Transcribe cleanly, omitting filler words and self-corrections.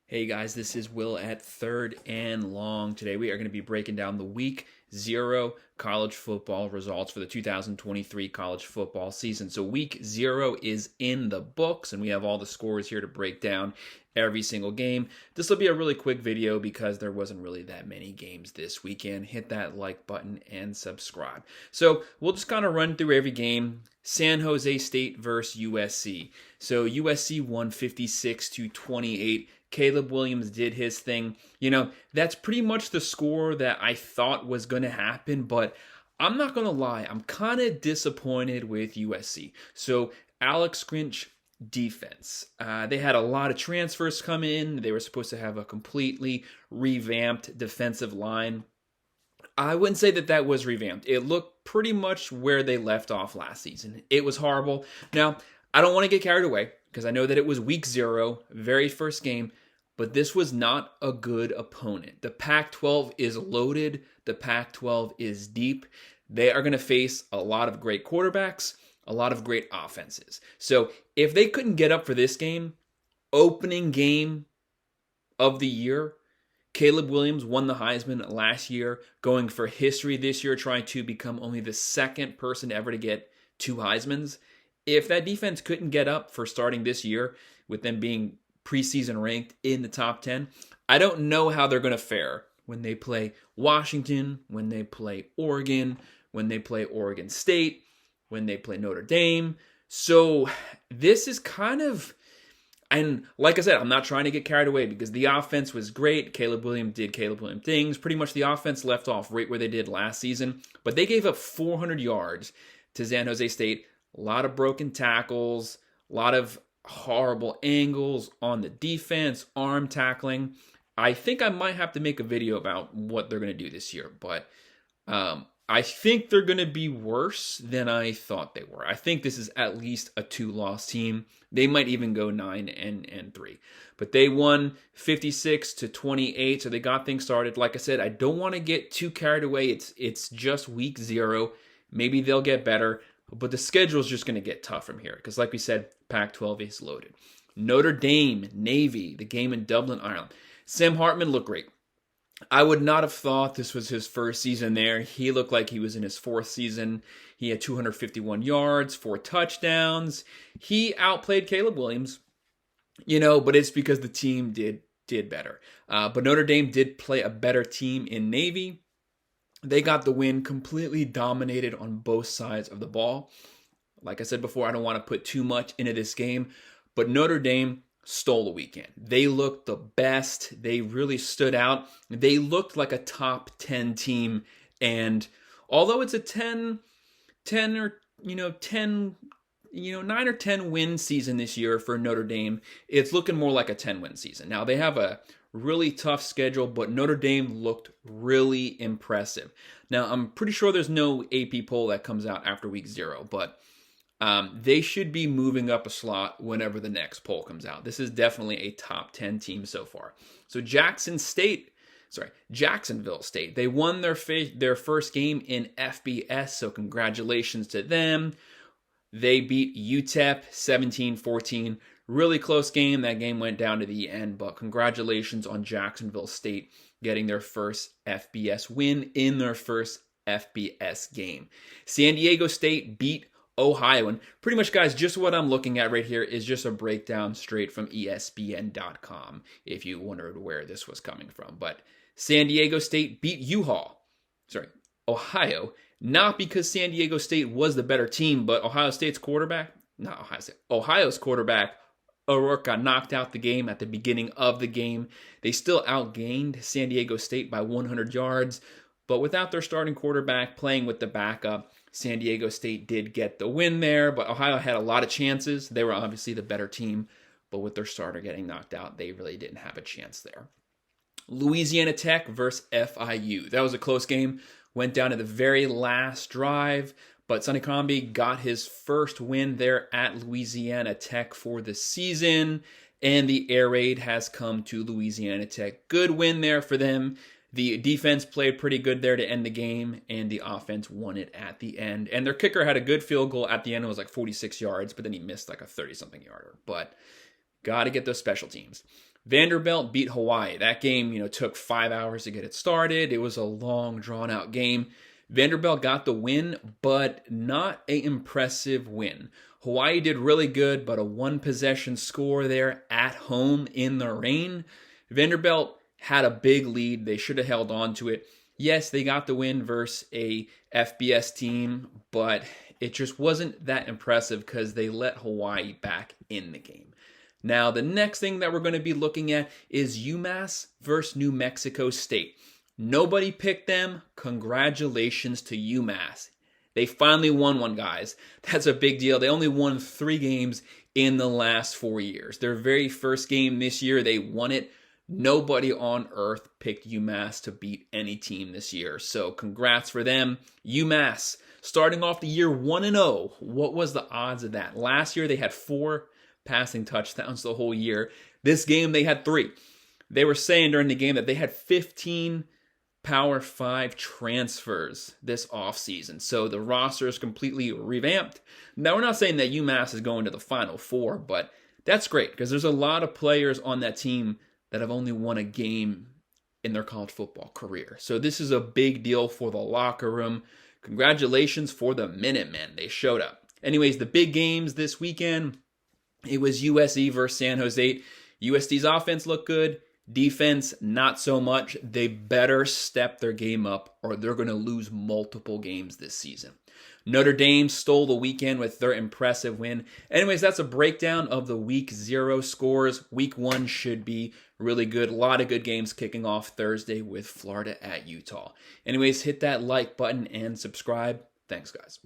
Hey guys, this is Will at Third and Long. Today we are going to be breaking down the Week 0 college football results for the 2023 college football season. So Week 0 is in the books, and we have all the scores here to break down every single game. This will be a really quick video because there wasn't really that many games this weekend. Hit that like button and subscribe. So we'll just kind of run through every game. San Jose State versus USC. So USC won 56-28. Caleb Williams did his thing. That's pretty much the score that I thought was going to happen, but I'm not going to lie. I'm kind of disappointed with USC. So Alex Grinch defense. They had a lot of transfers come in. They were supposed to have a completely revamped defensive line. I wouldn't say that was revamped. It looked pretty much where they left off last season. It was horrible. Now, I don't want to get carried away because I know that it was Week 0, very first game, but this was not a good opponent. The Pac-12 is loaded. The Pac-12 is deep. They are going to face a lot of great quarterbacks, a lot of great offenses. So if they couldn't get up for this game, opening game of the year, Caleb Williams won the Heisman last year, going for history this year, trying to become only the second person ever to get 2 Heismans. If that defense couldn't get up for starting this year, with them being preseason ranked in the top 10, I don't know how they're going to fare when they play Washington, when they play Oregon, when they play Oregon State, when they play Notre Dame. So this is kind of, and like I said, I'm not trying to get carried away because the offense was great. Caleb Williams did Caleb Williams things. Pretty much the offense left off right where they did last season, but they gave up 400 yards to San Jose State. A lot of broken tackles, a lot of horrible angles on the defense, arm tackling. I think I might have to make a video about what they're going to do this year, but I think they're going to be worse than I thought they were. I think this is at least a 2-loss team. They might even go 9-3. But they won 56-28, so they got things started. Like I said, I don't want to get too carried away. It's just Week 0. Maybe they'll get better. But the schedule is just going to get tough from here because, like we said, Pac-12 is loaded. Notre Dame, Navy, the game in Dublin, Ireland. Sam Hartman looked great. I would not have thought this was his first season there. He looked like he was in his 4th season. He had 251 yards, 4 touchdowns. He outplayed Caleb Williams, but it's because the team did better. But Notre Dame did play a better team in Navy. They got the win, completely dominated on both sides of the ball. Like I said before, I don't want to put too much into this game, but Notre Dame stole the weekend. They looked the best. They really stood out. They looked like a top 10 team, and although it's a 9 or 10 win season this year for Notre Dame, it's looking more like a 10-win season. Now, they have a really tough schedule, but Notre Dame looked really impressive. Now, I'm pretty sure there's no AP poll that comes out after Week 0, but they should be moving up a slot whenever the next poll comes out. This is definitely a top 10 team so far. So Jacksonville State, they won their first game in FBS, so congratulations to them. They beat UTEP 17-14. Really close game. That game went down to the end, but congratulations on Jacksonville State getting their first FBS win in their first FBS game. San Diego State beat Ohio. And pretty much, guys, just what I'm looking at right here is just a breakdown straight from ESPN.com, if you wondered where this was coming from. But San Diego State beat Ohio, not because San Diego State was the better team, but Ohio's quarterback, O'Rourke, got knocked out the game at the beginning of the game. They still outgained San Diego State by 100 yards, but without their starting quarterback playing with the backup, San Diego State did get the win there, but Ohio had a lot of chances. They were obviously the better team, but with their starter getting knocked out, they really didn't have a chance there. Louisiana Tech versus FIU. That was a close game. Went down to the very last drive, but Sonny Comby got his first win there at Louisiana Tech for the season, and the air raid has come to Louisiana Tech. Good win there for them. The defense played pretty good there to end the game, and the offense won it at the end. And their kicker had a good field goal at the end. It was like 46 yards, but then he missed like a 30-something yarder. But got to get those special teams. Vanderbilt beat Hawaii. That game, took 5 hours to get it started. It was a long, drawn-out game. Vanderbilt got the win, but not an impressive win. Hawaii did really good, but a one-possession score there at home in the rain. Vanderbilt had a big lead. They should have held on to it. Yes, they got the win versus a FBS team, but it just wasn't that impressive because they let Hawaii back in the game. Now, the next thing that we're going to be looking at is UMass versus New Mexico State. Nobody picked them. Congratulations to UMass. They finally won one, guys. That's a big deal. They only won 3 games in the last 4 years. Their very first game this year, they won it. Nobody on earth picked UMass to beat any team this year. So congrats for them. UMass, starting off the year 1-0. What was the odds of that? Last year, they had 4 passing touchdowns the whole year. This game, they had 3. They were saying during the game that they had 15 Power 5 transfers this offseason. So the roster is completely revamped. Now, we're not saying that UMass is going to the Final Four, but that's great because there's a lot of players on that team that have only won a game in their college football career. So this is a big deal for the locker room. Congratulations for the Minutemen. They showed up. Anyways, the big games this weekend, it was USC versus San Jose. USC's offense looked good. Defense, not so much. They better step their game up or they're going to lose multiple games this season. Notre Dame stole the weekend with their impressive win. Anyways, that's a breakdown of the Week 0 scores. Week 1 should be really good. A lot of good games kicking off Thursday with Florida at Utah. Anyways, hit that like button and subscribe. Thanks, guys.